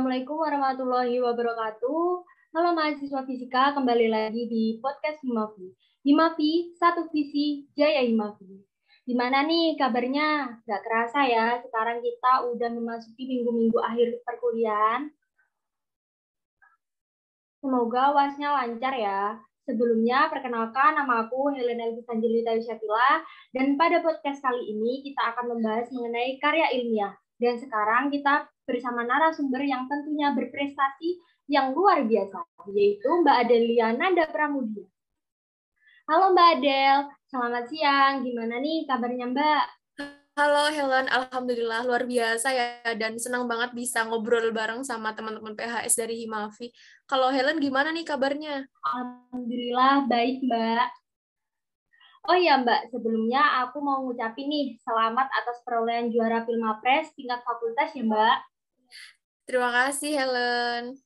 Assalamualaikum warahmatullahi wabarakatuh. Halo mahasiswa fisika, kembali lagi di podcast Himafi. Himafi, satu visi, Jaya Himafi. Gimana nih kabarnya? Gak kerasa ya, sekarang kita udah memasuki minggu-minggu akhir perkuliahan. Semoga UASnya lancar ya. Sebelumnya, perkenalkan nama aku Helen Elvisanjelita Yusyatila, dan pada podcast kali ini kita akan membahas mengenai karya ilmiah. Dan sekarang kita bersama narasumber yang tentunya berprestasi yang luar biasa, yaitu Mbak Adelia Nanda Pramudia. Halo Mbak Adel, selamat siang. Gimana nih kabarnya Mbak? Halo Helen, Alhamdulillah luar biasa ya, dan senang banget bisa ngobrol bareng sama teman-teman PHS dari Himafi. Kalau Helen gimana nih kabarnya? Alhamdulillah baik Mbak. Oh iya Mbak, sebelumnya aku mau ngucapin nih selamat atas perolehan juara Filmapres tingkat fakultas ya Mbak. Terima kasih Helen.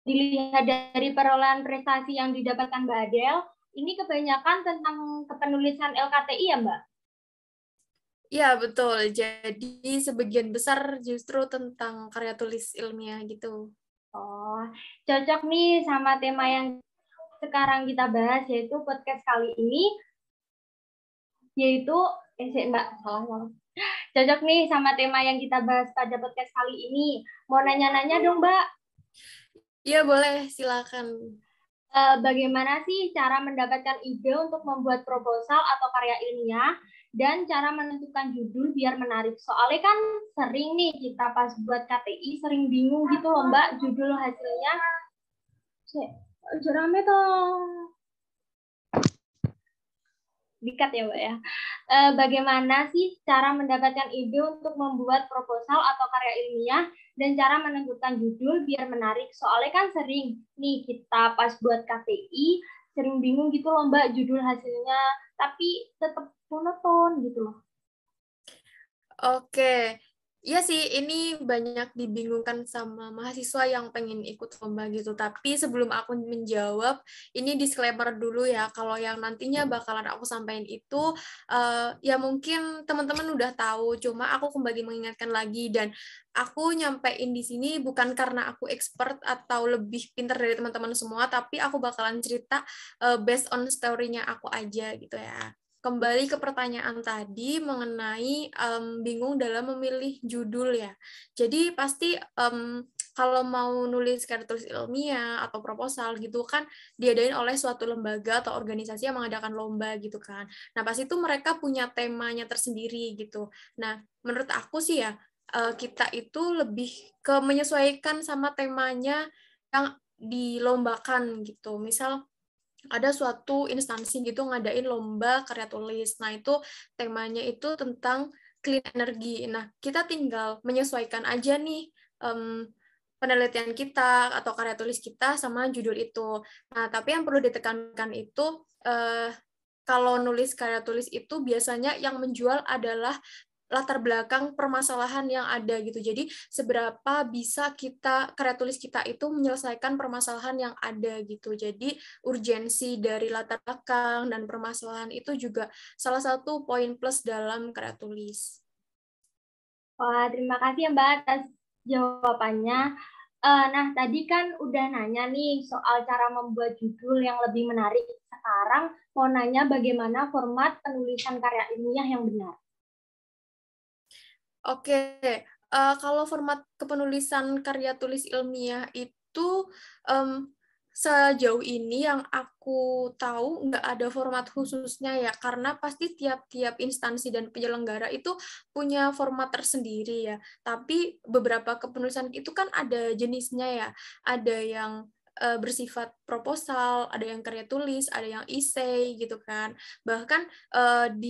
Dilihat dari perolehan prestasi yang didapatkan Mbak Adel, ini kebanyakan tentang kepenulisan LKTI ya Mbak? Ya betul, jadi sebagian besar justru tentang karya tulis ilmiah gitu. Oh, cocok nih sama tema yang sekarang kita bahas, yaitu podcast kali ini, yaitu, Mbak, salah. Cocok nih sama tema yang kita bahas pada podcast kali ini. Mau nanya-nanya dong Mbak, Iya boleh, silakan. bagaimana sih cara mendapatkan ide untuk membuat proposal atau karya ilmiah dan cara menentukan judul biar menarik. Soalnya kan sering nih kita pas buat KTI sering bingung gitu loh Mbak, judul hasilnya. Rame dong. Dikat ya Mbak ya. Bagaimana sih cara mendapatkan ide untuk membuat proposal atau karya ilmiah dan cara menentukan judul biar menarik. Soalnya kan sering nih kita pas buat KTI sering bingung gitu loh Mbak judul hasilnya, tapi tetap monoton gitu loh. Oke, iya sih ini banyak dibingungkan sama mahasiswa yang pengen ikut lomba gitu. Tapi sebelum aku menjawab, ini disclaimer dulu ya, kalau yang nantinya bakalan aku sampaikan itu, ya mungkin teman-teman udah tahu, cuma aku kembali mengingatkan lagi, dan aku nyampein di sini bukan karena aku expert atau lebih pintar dari teman-teman semua, tapi aku bakalan cerita based on story-nya aku aja gitu ya. Kembali ke pertanyaan tadi mengenai bingung dalam memilih judul ya. Jadi pasti kalau mau nulis karya tulis ilmiah atau proposal gitu kan diadain oleh suatu lembaga atau organisasi yang mengadakan lomba gitu kan. Nah pasti itu mereka punya temanya tersendiri gitu. Nah menurut aku sih ya kita itu lebih ke menyesuaikan sama temanya yang dilombakan gitu. Misal ada suatu instansi gitu ngadain lomba karya tulis. Nah, itu temanya itu tentang clean energy. Nah, kita tinggal menyesuaikan aja nih penelitian kita atau karya tulis kita sama judul itu. Nah, tapi yang perlu ditekankan itu kalau nulis karya tulis itu biasanya yang menjual adalah latar belakang permasalahan yang ada gitu. Jadi seberapa bisa kita karya tulis kita itu menyelesaikan permasalahan yang ada gitu. Jadi urgensi dari latar belakang dan permasalahan itu juga salah satu poin plus dalam karya tulis. Wah, terima kasih ya Mbak atas jawabannya. Nah, tadi kan udah nanya nih soal cara membuat judul yang lebih menarik. Sekarang mau nanya bagaimana format penulisan karya ilmiah yang benar. Oke, kalau format kepenulisan karya tulis ilmiah itu sejauh ini yang aku tahu nggak ada format khususnya ya, karena pasti tiap-tiap instansi dan penyelenggara itu punya format tersendiri ya. Tapi beberapa kepenulisan itu kan ada jenisnya ya, ada yang bersifat proposal, ada yang karya tulis, ada yang essay gitu kan. Bahkan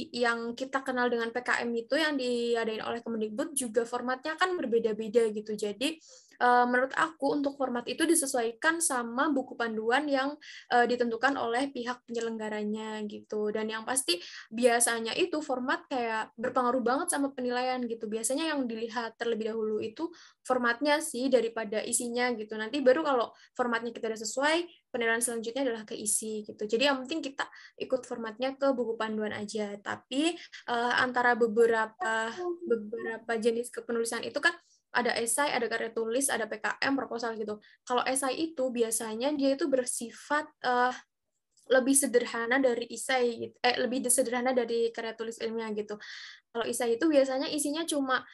yang kita kenal dengan PKM itu yang diadain oleh Kemendikbud juga formatnya kan berbeda-beda gitu. Jadi menurut aku untuk format itu disesuaikan sama buku panduan yang ditentukan oleh pihak penyelenggaranya gitu. Dan yang pasti biasanya itu format kayak berpengaruh banget sama penilaian gitu. Biasanya yang dilihat terlebih dahulu itu formatnya sih daripada isinya gitu. Nanti baru kalau formatnya kita udah sesuai, penilaian selanjutnya adalah ke isi gitu. Jadi yang penting kita ikut formatnya ke buku panduan aja. Tapi antara beberapa jenis kepenulisan itu kan ada esai, ada karya tulis, ada PKM, proposal gitu. Kalau esai itu biasanya dia itu bersifat lebih sederhana dari esai gitu. Lebih sederhana dari karya tulis ilmiah gitu. Kalau esai itu biasanya isinya cuma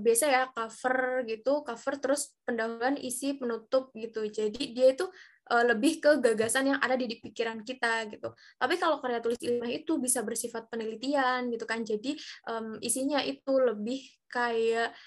biasa ya cover gitu, cover terus pendahuluan, isi, penutup gitu. Jadi dia itu lebih ke gagasan yang ada di pikiran kita gitu. Tapi kalau karya tulis ilmiah itu bisa bersifat penelitian gitu kan. Jadi isinya itu lebih kayak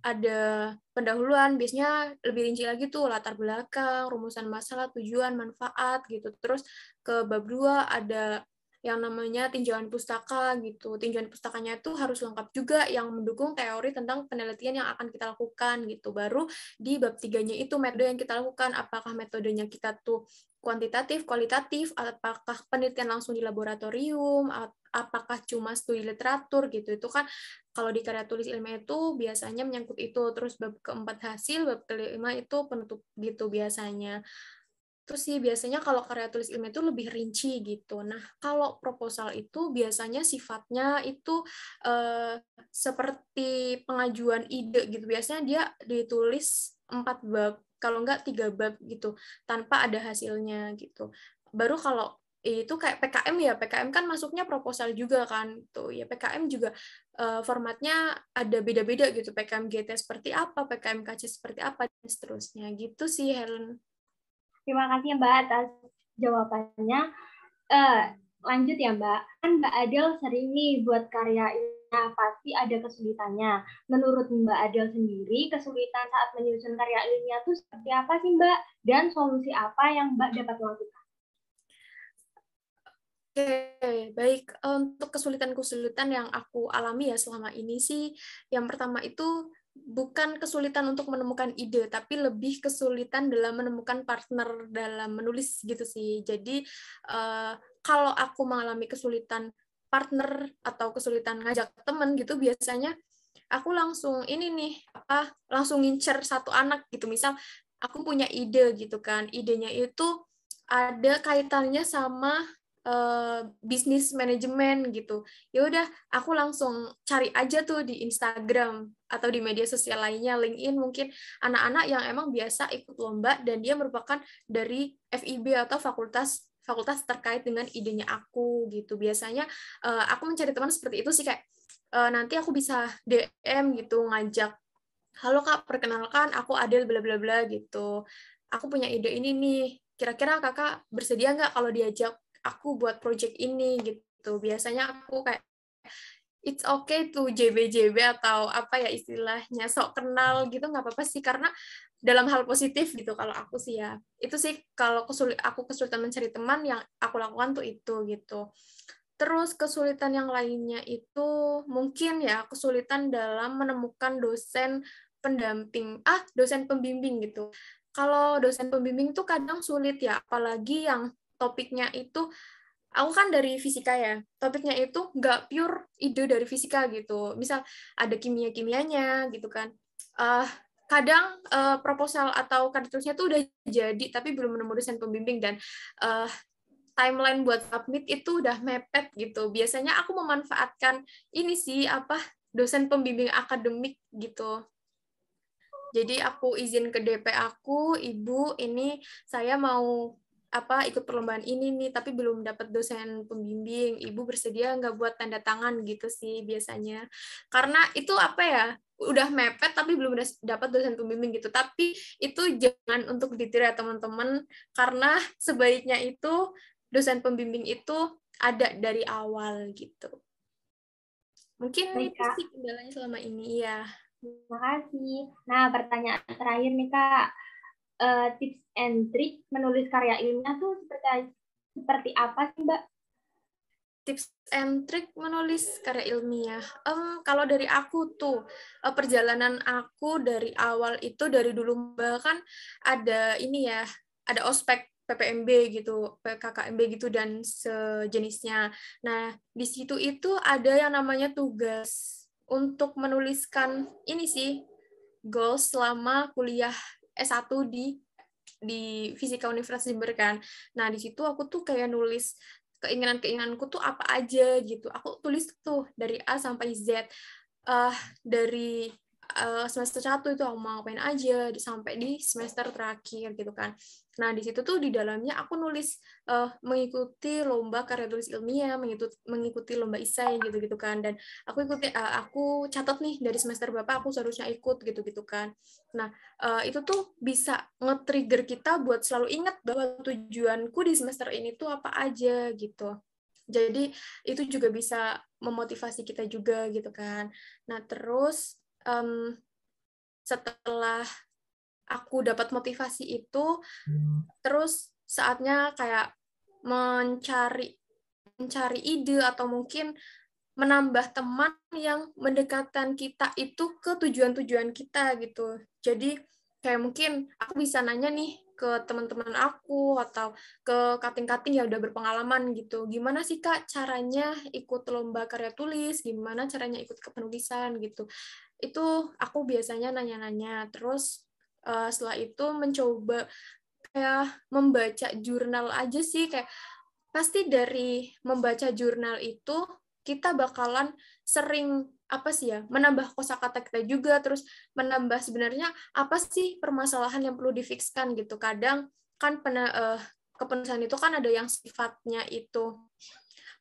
ada pendahuluan, biasanya lebih rinci lagi tuh latar belakang, rumusan masalah, tujuan, manfaat gitu. Terus ke bab 2 ada yang namanya tinjauan pustaka gitu. Tinjauan pustakanya itu harus lengkap juga yang mendukung teori tentang penelitian yang akan kita lakukan gitu. Baru di bab 3-nya itu metode yang kita lakukan, apakah metodenya kita tuh kuantitatif, kualitatif, apakah penelitian langsung di laboratorium, apakah cuma studi literatur gitu. Itu kan kalau di karya tulis ilmiah itu biasanya menyangkut itu. Terus bab keempat hasil, bab kelima itu penutup gitu biasanya. Terus sih biasanya kalau karya tulis ilmiah itu lebih rinci gitu. Nah, kalau proposal itu biasanya sifatnya itu seperti pengajuan ide gitu. Biasanya dia ditulis 4 bab, kalau enggak 3 bab gitu, tanpa ada hasilnya gitu. Baru kalau itu kayak PKM ya, PKM kan masuknya proposal juga kan tuh ya. PKM juga formatnya ada beda-beda gitu, PKM GT seperti apa, PKM KC seperti apa, dan seterusnya gitu sih Helen. Terima kasih Mbak atas jawabannya. Lanjut ya Mbak, kan Mbak Adel sering nih buat karya ini, pasti ada kesulitannya. Menurut Mbak Adel sendiri, kesulitan saat menyusun karya ilmiah itu seperti apa sih Mbak? Dan solusi apa yang Mbak dapat lakukan? Oke, baik. Untuk kesulitan-kesulitan yang aku alami ya selama ini sih, yang pertama itu bukan kesulitan untuk menemukan ide, tapi lebih kesulitan dalam menemukan partner dalam menulis gitu sih. Jadi, kalau aku mengalami kesulitan partner atau kesulitan ngajak temen gitu, biasanya aku langsung ini nih, langsung ngincer satu anak gitu. Misal, aku punya ide gitu kan, idenya itu ada kaitannya sama bisnis manajemen gitu. Ya udah, aku langsung cari aja tuh di Instagram atau di media sosial lainnya, LinkedIn mungkin anak-anak yang emang biasa ikut lomba dan dia merupakan dari FIB atau fakultas terkait dengan idenya aku gitu. Biasanya aku mencari teman seperti itu sih, kayak nanti aku bisa DM gitu ngajak, halo Kak, perkenalkan aku Adel bla bla bla gitu. Aku punya ide ini nih. Kira-kira Kakak bersedia nggak kalau diajak aku buat project ini gitu. Biasanya aku kayak it's okay to JB-JB atau apa ya istilahnya, sok kenal gitu nggak apa-apa sih, karena dalam hal positif gitu kalau aku sih ya. Itu sih kalau aku kesulitan mencari teman yang aku lakukan tuh itu gitu. Terus kesulitan yang lainnya itu mungkin ya kesulitan dalam menemukan dosen dosen pembimbing gitu. Kalau dosen pembimbing tuh kadang sulit ya, apalagi yang topiknya itu, aku kan dari fisika ya, topiknya itu nggak pure ide dari fisika gitu. Misal ada kimia-kimianya gitu kan. Uh, Kadang proposal atau karya tulisnya tuh udah jadi, tapi belum menemu dosen pembimbing, dan uh, timeline buat submit itu udah mepet gitu. Biasanya aku memanfaatkan ini sih dosen pembimbing akademik gitu. Jadi aku izin ke DP aku, Ibu, ini saya mau ikut perlombaan ini nih, tapi belum dapat dosen pembimbing. Ibu bersedia nggak buat tanda tangan gitu sih biasanya. Karena itu udah mepet tapi belum dapat dosen pembimbing gitu. Tapi itu jangan untuk ditiru ya teman-teman, karena sebaiknya itu dosen pembimbing itu ada dari awal gitu. Mungkin Baik, itu Kak. sih kendalanya selama ini ya. Terima kasih. Nah, pertanyaan terakhir nih, Kak. Tips and trick menulis karya ilmiah tuh seperti apa sih, Mbak? Tips and trik menulis karya ilmiah. Kalau dari aku tuh, perjalanan aku dari awal itu dari dulu bahkan ada ini ya, ada ospek PPMB gitu, PKKMB gitu dan sejenisnya. Nah, di situ itu ada yang namanya tugas untuk menuliskan ini sih goals selama kuliah S1 di Fisika Universitas Jember kan. Nah, di situ aku tuh kayak nulis keinginan-keinginanku tuh apa aja gitu. Aku tulis tuh dari A sampai Z. Dari semester 1 itu aku mau ngapain aja sampai di semester terakhir gitu kan. Nah, di situ tuh di dalamnya aku nulis mengikuti lomba karya tulis ilmiah, mengikuti lomba esai gitu-gitu kan. Dan aku catat nih dari semester berapa aku seharusnya ikut gitu-gitu kan. Nah, itu tuh bisa nge-trigger kita buat selalu ingat bahwa tujuanku di semester ini tuh apa aja gitu. Jadi itu juga bisa memotivasi kita juga gitu kan. Nah, terus setelah aku dapat motivasi itu, terus saatnya kayak mencari ide atau mungkin menambah teman yang mendekatkan kita itu ke tujuan-tujuan kita gitu. Jadi kayak mungkin aku bisa nanya nih ke teman-teman aku atau ke kating-kating yang udah berpengalaman gitu. Gimana sih Kak caranya ikut lomba karya tulis? Gimana caranya ikut kepenulisan gitu? Itu aku biasanya nanya-nanya. Terus setelah itu mencoba kayak membaca jurnal aja sih, kayak pasti dari membaca jurnal itu kita bakalan sering apa sih ya, menambah kosakata kita juga, terus menambah sebenarnya apa sih permasalahan yang perlu difikskan gitu. Kadang kan kepenulisan itu kan ada yang sifatnya itu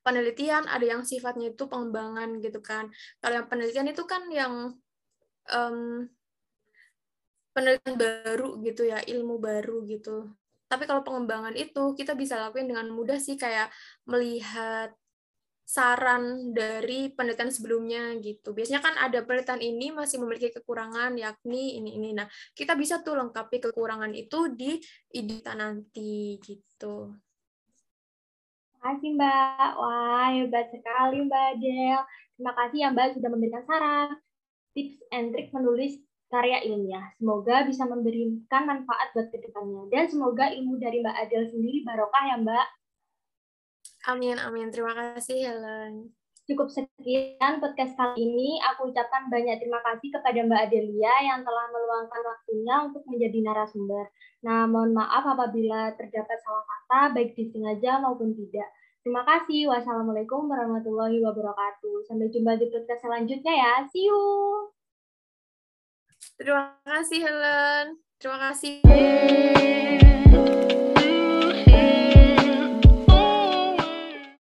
penelitian, ada yang sifatnya itu pengembangan gitu kan. Kalau yang penelitian itu kan yang penelitian baru gitu ya, ilmu baru gitu. Tapi kalau pengembangan itu kita bisa lakuin dengan mudah sih, kayak melihat saran dari penelitian sebelumnya gitu. Biasanya kan ada penelitian ini masih memiliki kekurangan yakni ini. Nah, kita bisa tuh lengkapi kekurangan itu di kita nanti gitu. Terima kasih Mbak. Wah, hebat sekali Mbak Adel. Terima kasih ya Mbak sudah memberikan saran, tips and trik menulis karya ilmiah. Semoga bisa memberikan manfaat buat kedepannya. Dan semoga ilmu dari Mbak Adel sendiri barokah ya Mbak. Amin, amin. Terima kasih, Helen. Cukup sekian podcast kali ini. Aku ucapkan banyak terima kasih kepada Mbak Adelia yang telah meluangkan waktunya untuk menjadi narasumber. Nah, mohon maaf apabila terdapat salah kata, baik disengaja maupun tidak. Terima kasih. Wassalamualaikum warahmatullahi wabarakatuh. Sampai jumpa di podcast selanjutnya ya. See you. Terima kasih, Helen. Terima kasih.